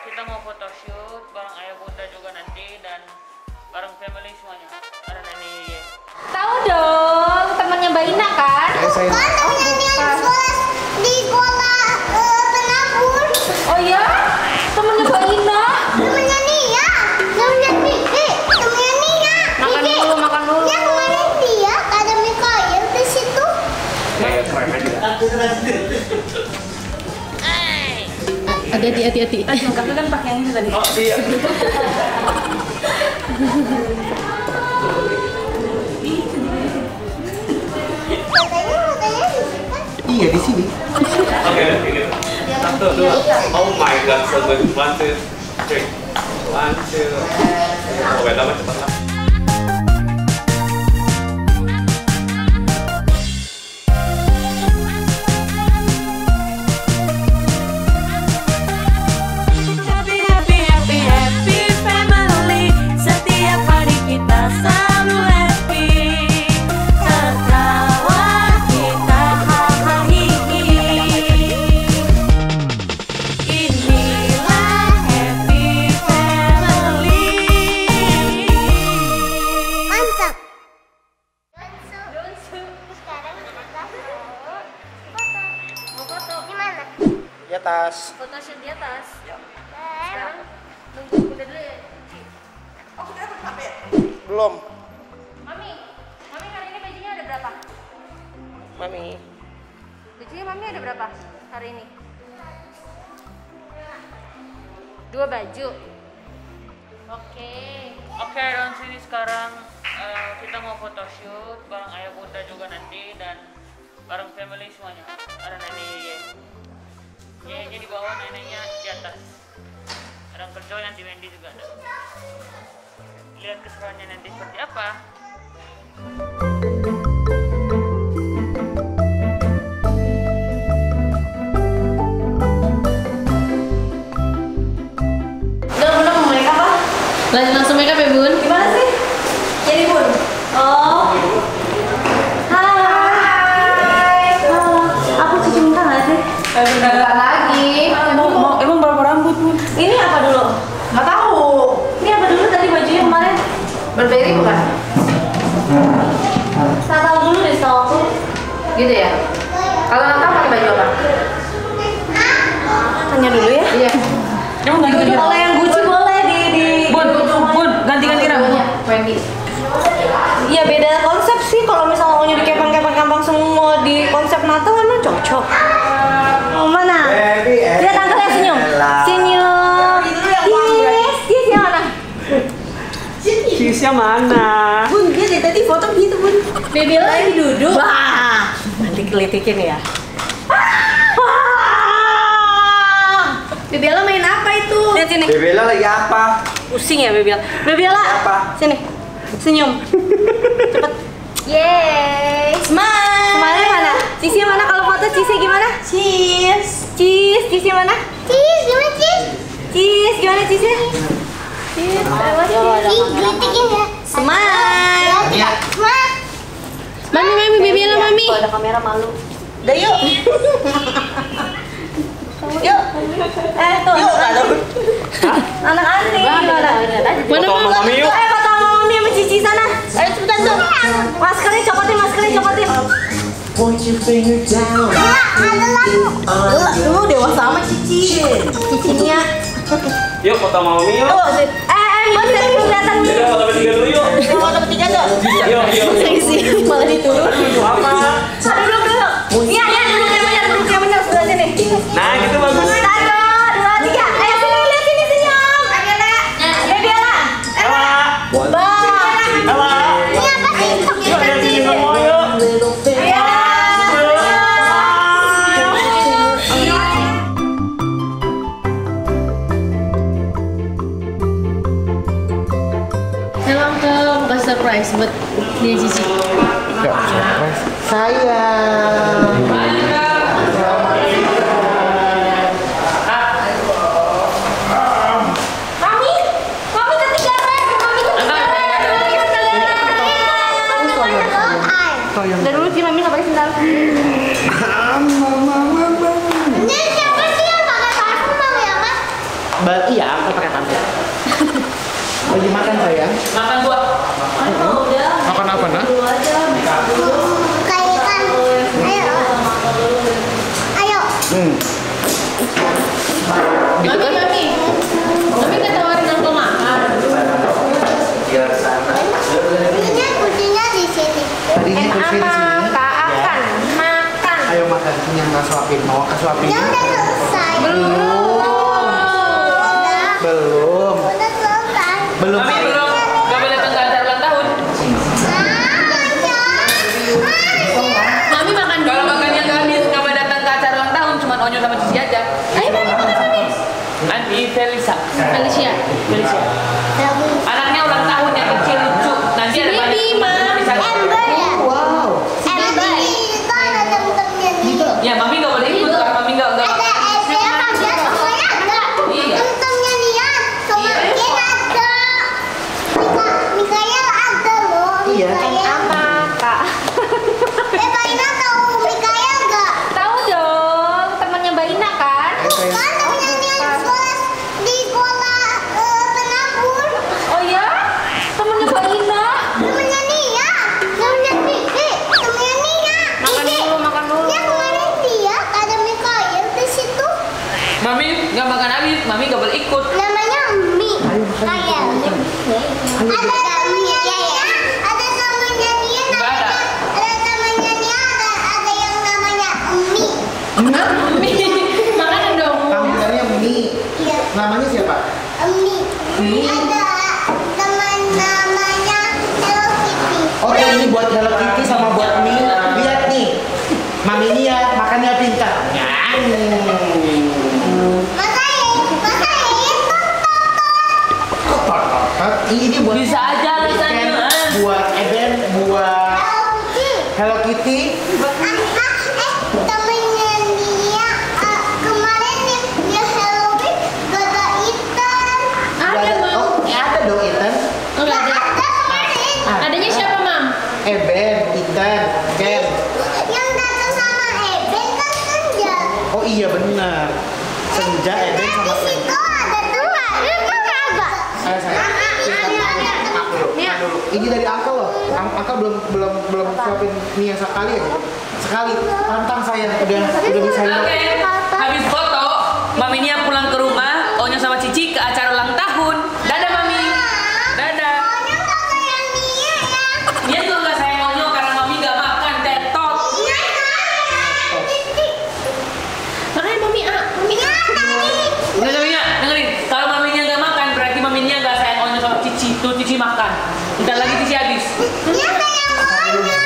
kita mau photoshoot bareng ayah bunda juga nanti dan bareng family semuanya. Ada nenek. Tahu dong, temannya Mbak Ina kan? Kan temannya di sekolah penabur. Oh ya? Temannya Mbak Ina? Temannya Nia, temannya Kiki, temannya Nia. Makan dulu, makan dulu. Ya kemarin dia ada Mikael di situ. Hati-hati. Kakak kan pakai yang ini tadi. Oh iya. Katanya di situ. Iya di sini. Oke, gitu. 1, 2. Oh my god, so good. 1, 2, 3. 1, 2. Oke, lama cepat lah. Di atas. Photoshoot di atas. Sekarang nunggu bunda dulu ya. Oh, kita dapat HP? Belum. Mami hari ini bajunya ada berapa? Mami. Bajunya Mami ada berapa hari ini? 2 baju. Oke, dan sini sekarang kita mau photoshoot bareng ayah bunda juga nanti dan bareng family semuanya. Ada nenek. Yeyenya di bawah, neneknya di atas. Ada Uncle Joy, nanti Wendy juga ada. Lihat keseruannya nanti seperti apa. Udah mau make up apa? Langsung make up ya Bun? Gimana sih? Jadi Bun? Oh. Hai. Aku cuci muka nggak sih? Bentar lagi. Emang berapa rambut Bun? Ini apa dulu? Nggak tahu. Ini apa dulu tadi bajunya kemarin? Burberry bukan? Saya tahu dulu deh setahu aku. Gitu ya? Kalau Natal pakai baju apa? Tanya dulu ya? Iya. Emang ganti Kalau yang Gucci boleh di Bun, ganti-ganti rambut. Wendy. Iya beda konsep sih, kalau misalnya maunya dikepang-kepang semua di konsep Natal emang cocok. Oh mana? Lihat tante yang senyum. Senyum. Yes, yang mana? Cheese-nya mana? Bun, dia dari tadi foto gitu Bun. Baby lagi duduk. Wah, nanti kelitikin ya. Baby main apa itu? Lihat sini. Bebela lagi apa? Pusing ya Baby Baby Apa? sini. Senyum. Cepet. Yeay. Smile mana? Cici mana kalau foto Cici gimana? Cici mana? Cis, gimana Cis? Cici gimana Cici? Cici, Glitikin ya. Smile. Ya. Smile. Mami, Baby Mami. Kalau ada kamera malu. Udah yuk. Yuk. Tuh. Yuk, ada. Anak aneh. Foto sama Mami yuk. Foto sama Mami sama Cici sana. Ayo cepetan tuh. Maskernya copotin. Ada lampu. Lu dewasa sama Cici. Cicinya. Yuk foto sama Mami yuk. Mas dari kelihatan nih. Yaudah, foto bertiga dulu yuk. Foto bertiga tuh. Yuk. Seksi, malah diturun. Apa? Duduk. Iya, duduk yang benar sebelah sini. Nah, gitu bagus. 1, 2, 3. Ayo sini lihat sini senyum. Ayo Lek. Baby Ella. Ella. Ini apa sih? Yuk, lihat sini semua yuk. Memang kasih surprise buat dia Cici. Sayang. Udah dulu sih Mami sampai sebentar. Ini siapa sih yang pakai parfum Bang ya, Mas? Iya, aku pakai tante. Lagi makan sayang. Makan buah. Makan apa nak? Kayak ikan. Ayo. Ayo. Gitu kan? Mami nggak tawarin aku makan. Ini kucingnya di sini. Tadinya kursi di sini. Kak akan makan. Ayo makan, yang kak suapin. Mau kak suapin? Ya udah selesai. Belum. Udah selesai. Belum. Mami belum. Gak boleh datang ke acara ulang tahun. Mami makan dulu. Kalau makannya nggak habis, nggak boleh datang ke acara ulang tahun. Cuma Onyo sama Cici aja. Ayo Mami. Nanti Felicia. Felicia. Anaknya ulang tahun yang kecil lucu. Nanti ada banyak teman-teman di sana. Ember ya? Wow. Ember. Itu ada temen-temennya nih. Ya, Mami nggak boleh ikut karena Mami nggak. Ada Ember ada semuanya ada. Iya. Temen-temennya Nia sama Kin ada. Mikael ada loh. Iya. Apa Kak? Mbak Ina tahu Mikael nggak? Tahu dong, temannya Mbak Ina kan? Bukan temennya Nia di sekolah penabur. Oh ya? Temannya Mbak Ina. Temennya Nia. Temennya Vicky. Temennya Nia. Makan dulu. Ya kemarin dia ada Mikael di situ. Mami nggak makan habis. Mami nggak boleh ikut. Namanya Mi. Kayak ada temennya Nia, ada temennya Nia Nggak ada. ada temennya Nia, ada yang namanya Mi. Makanan dong. Panggilannya Mi. Iya, Namanya siapa? Mi. Ada teman namanya Hello Kitty. Oke, ini buat Hello Kitty sama buat Mi. Lihat nih. Mami Nia makannya pintar. Masa Ini buat Bisa aja rasanya. buat Eben, buat Hello Kitty. Hello Kitty. Temennya dia kemarin dia Halloween gak ada Ethan. Ada, Mam. Oh, ada dong Ethan. Enggak ada. Kemarin Adanya siapa, Mam? Eben, Ethan, Ken. yang datang sama Eben kan Senja. Oh iya benar. Senja, Eben sama Di situ ada dua. Itu ada. Ayo saya. Ini dari Uncle loh. Uncle belum suapin Nia sekali aja. Sekali. Tantang saya udah bisa. Oke, habis foto, Mami Nia pulang ke rumah, Onyo sama Cici ke acara ulang tahun. Dadah Mami. Dadah. Pokoknya gak kayak Nia ya. Nia juga nggak sayang Onyo karena Mami nggak makan tetot. Nia Makanya Mami A. Nia tadi. Udah Nia, dengerin. Kalau Mami Nia nggak makan, berarti Mami Nia nggak sayang Onyo sama Cici. Tuh Cici makan. Bentar lagi Cici habis. Nia kayak Onyo.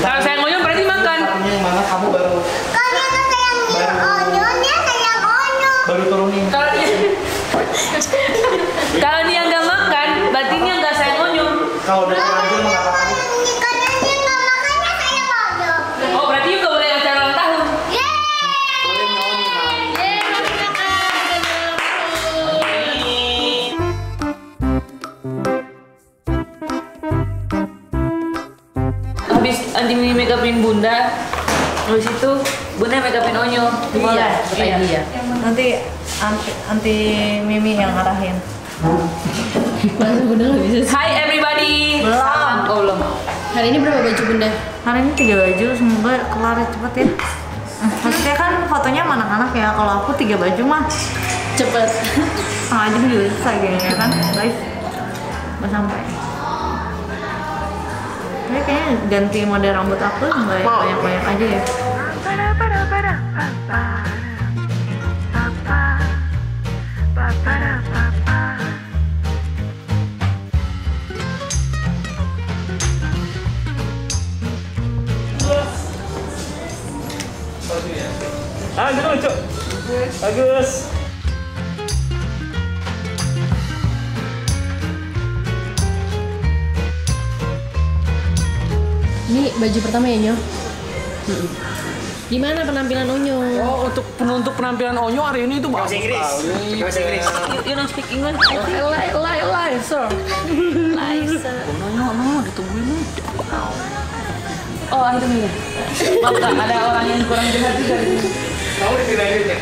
Kalau sayang Onyo berarti makan. Satunya yang mana kamu baru Kalau gak kayak Onyo, Nia kayak Onyo. turunin. Kalau dia nggak makan, berarti dia nggak sayang Onyo. Kalau udah terlanjur mah nggak apa-apa. Karena dia gak makannya kayak Onyo. Oh berarti juga boleh acara ulang tahun. Habis anti Mimi make upin Bunda, habis itu Bunda make upin Onyo. Iya. Nanti anti Mimi yang arahin. Hi everybody. Belum. Salam. Oh belum. Hari ini berapa baju Bunda? Hari ini 3 baju, semoga kelar cepet ya. Maksudnya kan fotonya sama anak-anak ya, kalau aku 3 baju mah Cepet. setengah jam juga selesai kayaknya kan, guys. Nggak sampai. Tapi kayaknya ganti model rambut aku nggak banyak-banyak aja ya. Ah, gitu lucu. Bagus. Ini baju pertama ya, Nyo? Gimana penampilan Onyo? Oh, untuk penampilan Onyo hari ini itu bagus sekali. Bahasa Inggris. You don't speak English? Liza. Liza. No, ditungguin. Oh, itu nih. Maaf, Kak, ada orang yang kurang jahat juga di sini. Kamu di sini aja.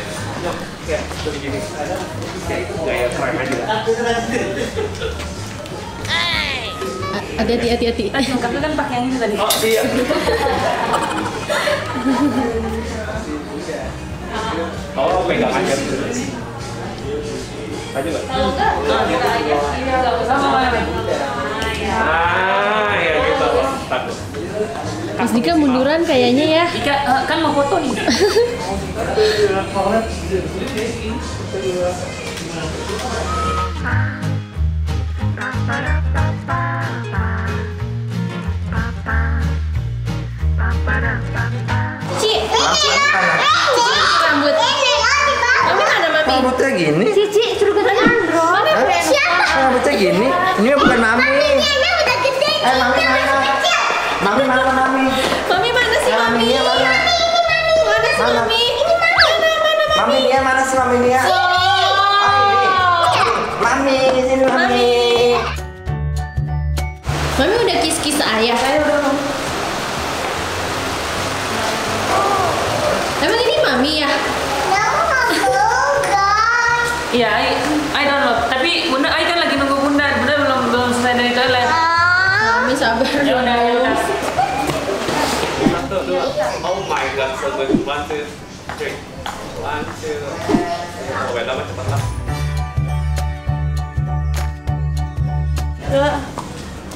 kayak begini. Kayak itu gaya keren aja. Hati-hati. Kakak kan pakai yang ini tadi. Oh iya. Oh pegang aja. Aja nggak? Ah ya gitu. Takut. Mas Dika munduran kayaknya ya. Ika kan mau foto nih. Cici rambut. Mami mana Mami? Rambutnya gini. Cici suruh ke Andro. Mami siapa? Rambutnya gini. Ini bukan mami. Mami mana? Mami mana mami? Mami mana sih Mami? Maminya mana? Mana sih Mami? Mami dia mana sih mami dia? Mami di sini mami. Mami udah kiss-kiss ayah. Emang ini Mami ya? Iya, I don't know. Tapi Bunda, I kan lagi nunggu Bunda. Bunda belum selesai dari toilet. Mami sabar Ya udah, ya udah. Satu, dua. Oh my god, so good. 1, 2, 3. 1, 2. Oke, lama cepat lah.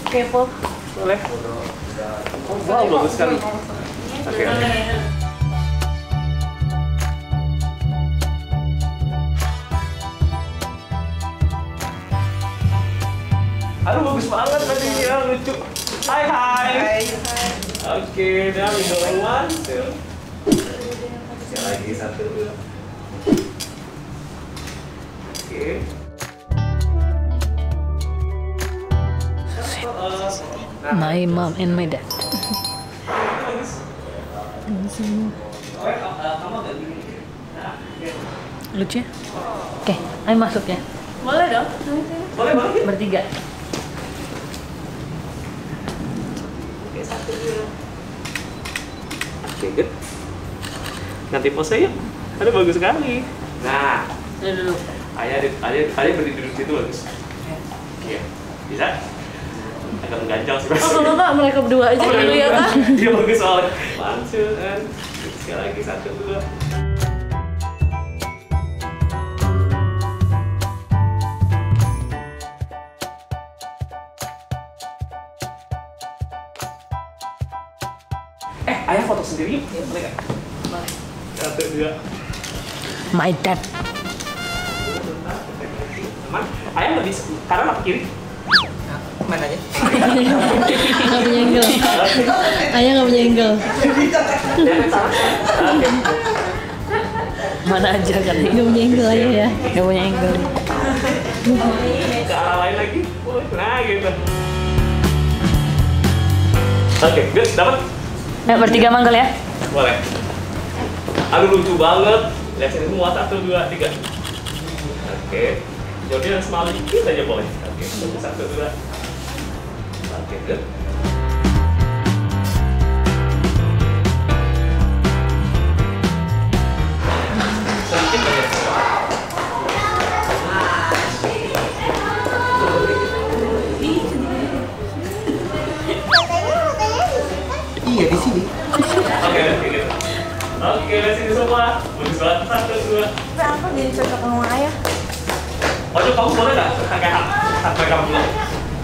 Kepo. Boleh. Wow, bagus sekali. Oke. Aduh bagus banget tadi ya, lucu. Hai. Oke, now we go 1, 2. Sekali lagi 1, 2. Oke. My mom and my dad. Lucu ya? Oke, ayo masuk ya. Boleh dong. Boleh. Bertiga. Oke, 1, 2. Oke, good. Nanti pose yuk. Aduh bagus sekali. Nah, Saya dulu. ayah berdiri duduk situ bagus. Iya. Bisa? Agak mengganjal sih Oh, kalau nggak mereka berdua aja dulu ya Kak. Iya bagus soalnya. 1, 2, and sekali lagi 1, 2. Ayah foto sendiri yuk. Boleh nggak? Boleh. 1, 2. My dad. Teman, ayah lebih kanan apa kiri? Mana aja? Nggak punya angle. Ayah nggak punya angle. Ya, kan salah. Oke. Mana aja kan? Nggak punya angle ayah ya. Gak punya angle. Ke arah lain lagi. Nah, gitu. Oke, good. Dapat? Ayo bertiga manggil ya. Boleh. Aduh lucu banget. Lihat sini semua 1, 2, 3. Oke. Jadi yang smile dikit aja boleh. Oke, 1, 2. Oke, good. Sedikit aja. Iya di sini. Oke, gitu. Oke, lihat sini semua. Bagus banget. 1, 2. Apa jadi cocok sama ayah? Ojo, kamu boleh nggak kayak hak kamu dulu?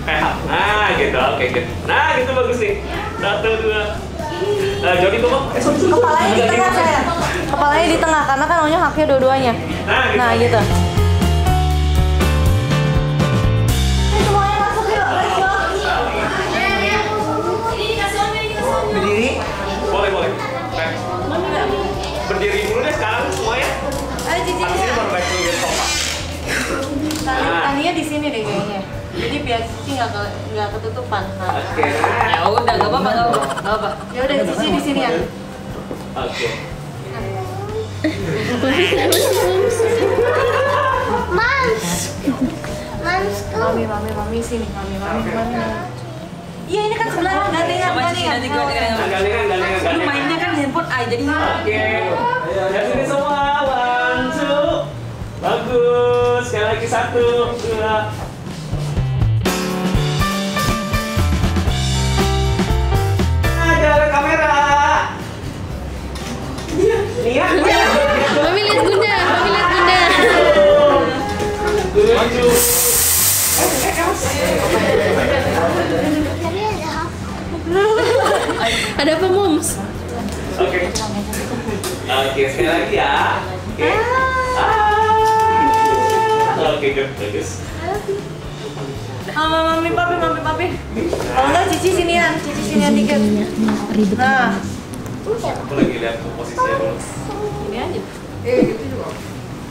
Kayak hak. Nah, gitu. Oke, gitu. Nah, gitu bagus nih. 1, 2. Jadi tuh, sorry. Kepalanya di tengah saya. Kepalanya di tengah karena kan maunya haknya dua-duanya. Nah, gitu. Nah gitu. Semuanya masuk yuk. Let's go. Berdiri. Boleh. Oke. Berdiri dulu deh sekarang semuanya. Ayo Cici. Habis ini baru naik dulu ke sofa. Taninya di sini deh kayaknya. Jadi biar Cici nggak ketutupan. Nah. Oke. Ya udah, gak apa-apa, gak apa-apa. Ya udah Cici di sini ya. Oke. Mami sini. Mami. Iya ini kan sebelah gandengan. Gandengan. Lu mainnya kan handphone I jadi Oke. Lihat sini semua. 1, 2. Bagus. Sekali lagi 1, 2. Jalan kamera. Lihat. Mami lihat bunda, mami lihat bunda. Maju. Ada apa moms? Oke. Oke, sekali lagi ya. Oke. Oke, good, bagus. Mami papi. Kalau enggak Cici sinian dikit. Nah, Aku lagi lihat komposisinya dulu. ini aja.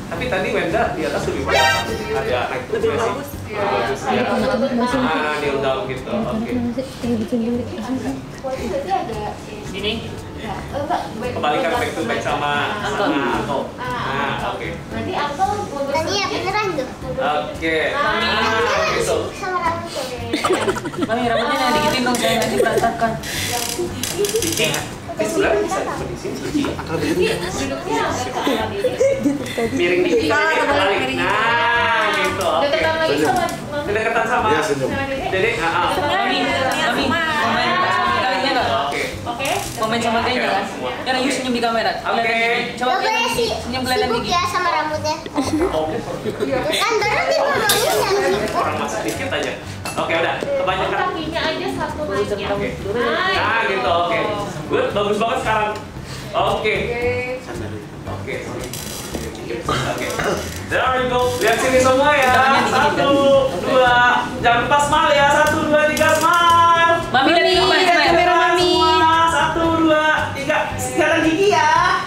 Tapi tadi Wenda di atas lebih bagus. Ada naik terus nggak sih? Bagus ya. Di dalam gitu. Oke. Sini. Kembalikan back to back sama Anto. Nah, oke. Tadi ya beneran tuh. Oke. Gitu. Sama rambutnya. Mami rambutnya yang dikitin dong, saya nanti berantakan. Sebenarnya bisa di sini. Miring dikit. Kebalik. Nah, gitu. Oke. Kedekatan sama Dedek. Mami, Oke. komen sama kayaknya kan? Kan Ayu senyum di kamera. Oke. Coba Gak boleh sih senyum kelihatan sibuk gigi. ya sama rambutnya. Kan baru dia ngomongin yang sibuk. Orang masuk dikit aja. Oke, udah. Kebanyakan. Kakinya aja satu naiknya. Oke. Nah, gitu. Oke. Good, bagus banget sekarang. Oke. Oke. Oke. There you go. Lihat sini semua ya. 1, 2. Jangan lupa smile ya. 1, 2, 3 smile. Mami dari kamera mami. 1, 2, 3. Sekarang gigi ya.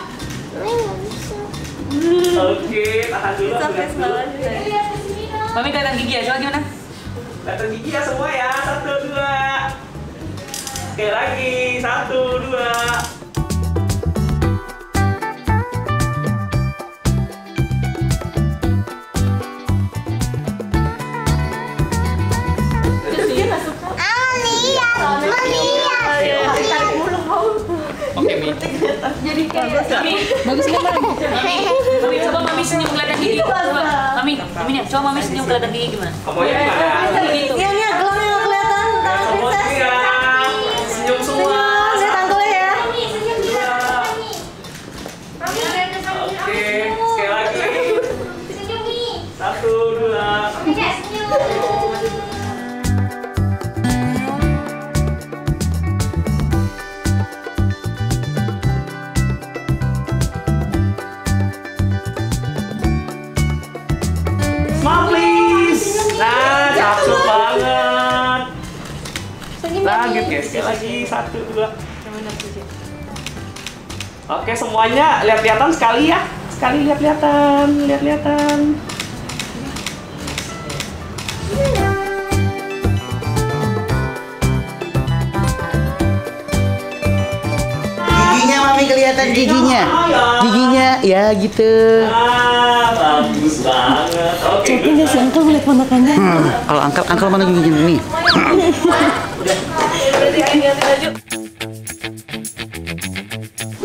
Oke, tahan dulu. Sampai semalam. Mami kelihatan gigi ya, coba gimana? Kelihatan gigi ya semua ya. 1, 2. Sekali lagi. 1, 2. Oke, Mi. Bagus banget. Mami, coba Mami senyum kelihatan gigi. Coba, Mami, coba Mami senyum kelihatan gigi gimana? Kamu ya gimana? Gitu. Iya nih, gelangnya nggak kelihatan. Tangan Semua princess. sini ya. Senyum semua. Lihat tanggalnya ya. Oke, sekali lagi. 1, 2. Smile please. Nah, cakep banget. Lanjut guys, sekali lagi 1, 2. Oke, semuanya lihat-lihatan sekali ya. Sekali lihat-lihatan, lihat-lihatan. Giginya mami kelihatan giginya. Giginya ya gitu. Bagus banget. Oke. Enggak sih, Uncle ngeliat ponakannya. Kalau angkel mana giginya nih?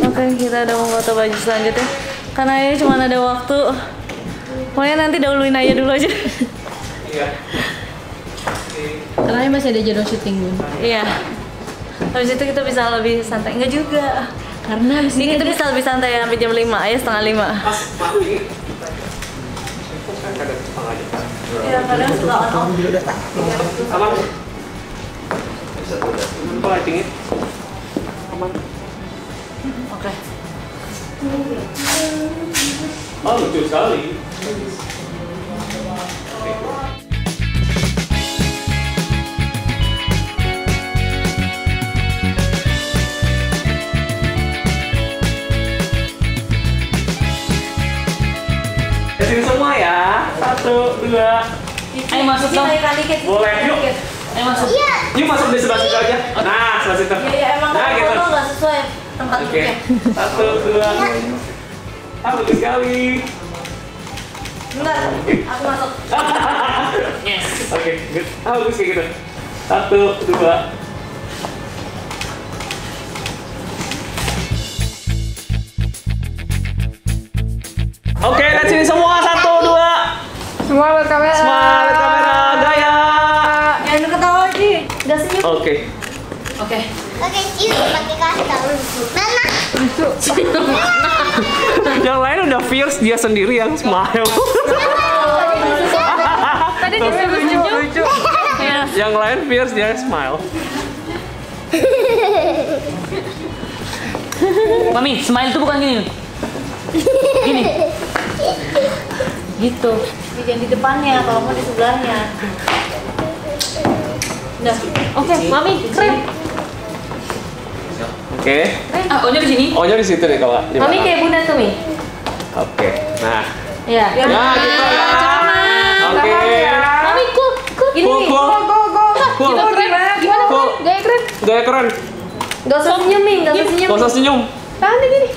Oke, kita udah mau foto baju selanjutnya. Karena ini cuma ada waktu. Pokoknya nanti dahuluin aja dulu aja. Iya. Karena masih ada jadwal syuting Bun. Iya. Habis itu kita bisa lebih santai. Enggak juga. Karena abis Ini ini kita bisa lebih santai sampai jam 5, ya setengah 5. Mas, mati. Kan ada kepala aja. Iya, kadang suka on-off. Aman. Apa lightingnya? Aman. Oke. Oh, lucu sekali. Oke. Sini semua ya. 1, 2. Ayo masuk dong. Boleh, yuk. Ayo masuk. Yuk masuk di sebelah situ aja. Nah, sebelah situ. Iya, emang Nah, gitu. foto nggak sesuai tempat Oke. duduknya. 1, 2. Bagus sekali. Bentar, aku masuk. Yes. Oke, good. Bagus kayak gitu. 1, 2. Oke, lihat sini semua. 1, 2. lihat kamera. Smile, lihat kamera, gaya. Jangan ketawa Ci. Udah senyum. Oke. Oke. Oke, cium pakai kantong. Mama. Yang lain udah fierce, dia sendiri yang smile. Tadi dia lucu. Yang lain fierce, dia smile. Mami, smile itu bukan gini. Gini. Gitu. Jangan di depannya, kalau mau di sebelahnya. Udah. Oke, Mami, keren. Oke. Onyo di sini. Onyo di situ nih kalau. Di Mami mana? kayak bunda tuh, Mi. Oke. Nah. Iya. Ya, gitu ya. Oke. Mami, cool. Gini Cool, nih. cool. Cool. Gimana? Cool. Gaya keren. Gaya keren. Gak usah senyum, Mi. Gak usah senyum. Gak usah senyum. Tangan gini.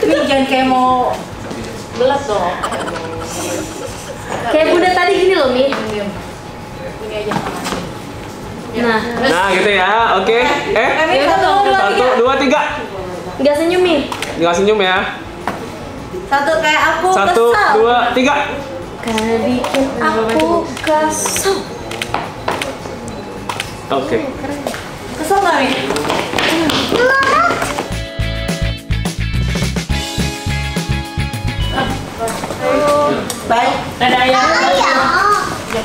Mi jangan kayak mau belas dong. Kayak bunda tadi gini loh, Mi. Gini aja. Nah, Nah, gitu ya. Oke. Mi, 1, 2, 1, 2, 3. 3. Gak senyum, Mi. Nggak senyum ya. 1 kayak aku 1, kesal. 2, 3. Karena bikin aku kesel. Oke. Kesel gak, Mi? Baik. Dadah ya.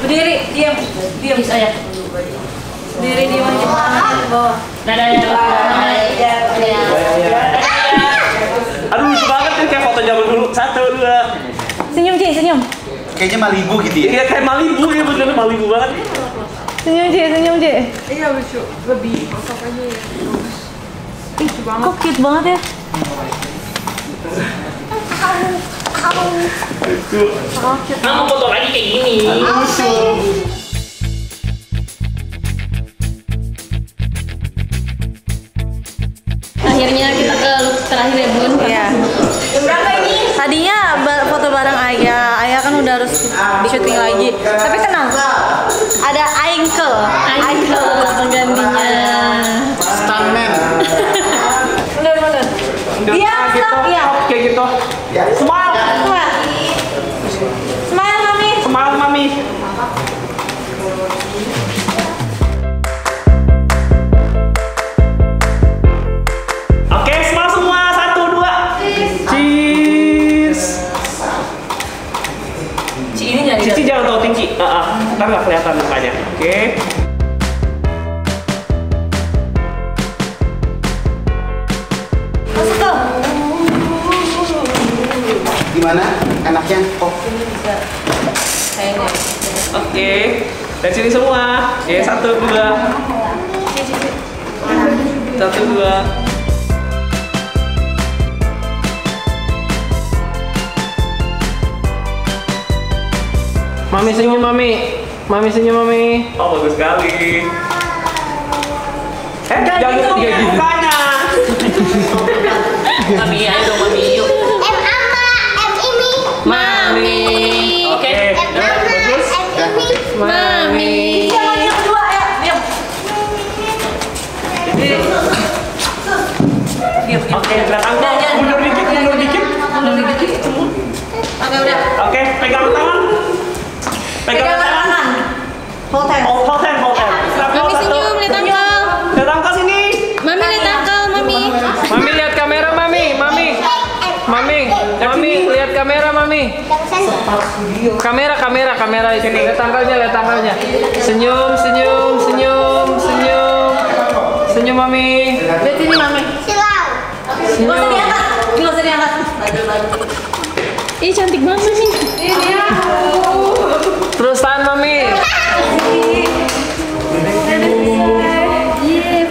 Berdiri, diam. Diam saya. Berdiri, diam aja. Ke bawah. Dadah ya. Aduh, lucu banget kan kayak foto zaman dulu. 1, 2. Senyum, Ci, senyum. Kayaknya Malibu gitu ya. Iya kayak Malibu ya, bener Malibu banget. Senyum, Ci, senyum, Ci. Iya lucu. Lebih masuk aja ya. Lucu banget. Kok cute banget ya? Mau foto lagi kayak gini. Akhirnya kita ke look terakhir ya, Bun. Iya. Tadinya foto bareng Ayah. Ayah kan udah harus di syuting lagi. Tapi tenang. Ada Ainkel penggantinya. Stuntman. Bener. Dia gitu. iya. Kayak gitu. Smile. Smile, Mami. Smile, Mami. Oke, smile semua. 1, 2. Cheese. Ci ini jadi. Cici jangan tahu tinggi. Ntar nggak kelihatan mukanya. Oke. Masuk ke. Gimana? Enaknya? Oh. Kayaknya. Oke. Dari sini semua. Oke, 1, 2. 1, 2. Mami senyum, Mami. Mami senyum, Mami. Oh, bagus sekali. Jangan gitu, kayak gitu. Mukanya. Mami, ayo dong Mami, yuk. M ama, M ini. Mami. Oke. M ama, M ini. Mami. Yang kedua ya. Diam. Oke, lihat angka. Mundur dikit. Oke, udah. Oke, pegang tangan. Pegang tangan. Hold hand. Hold hand. Mami senyum, lihat angkel. Lihat angka sini. Mami lihat angkel, Mami. Mami lihat kamera, Mami. Mami lihat kamera, Mami. Kamera itu. Lihat tanggalnya. Senyum, Mami. Lihat sini, Mami. Silau. Nggak usah diangkat. Ih, cantik banget Mami. Terus tahan, Mami.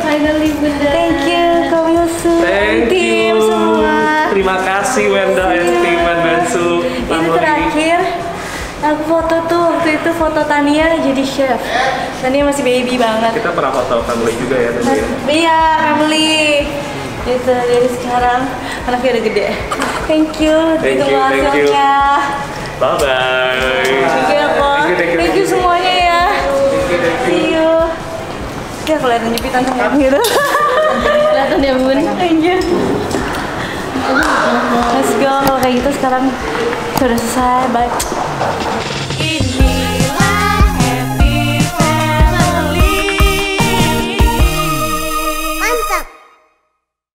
Finally, Bunda. Thank you, Kak Wilson. Thank Tim you. semua. Terima kasih Wenda and tim Mansu. Ini terakhir aku foto tuh, waktu itu foto Tania jadi chef. Tania masih baby banget. Kita pernah foto family juga ya tadi ya. Iya, family. Itu dari sekarang anaknya udah gede. Thank you. Thank Ditunggu you, thank you. hasilnya. Bye bye. Thank you, Kak. Thank you semuanya ya. See you. Ya, kelihatan jepitan sama gitu. Kelihatan ya Bun. Thank you. Let's go. Kalau kayak gitu sekarang sudah selesai. Bye. Ini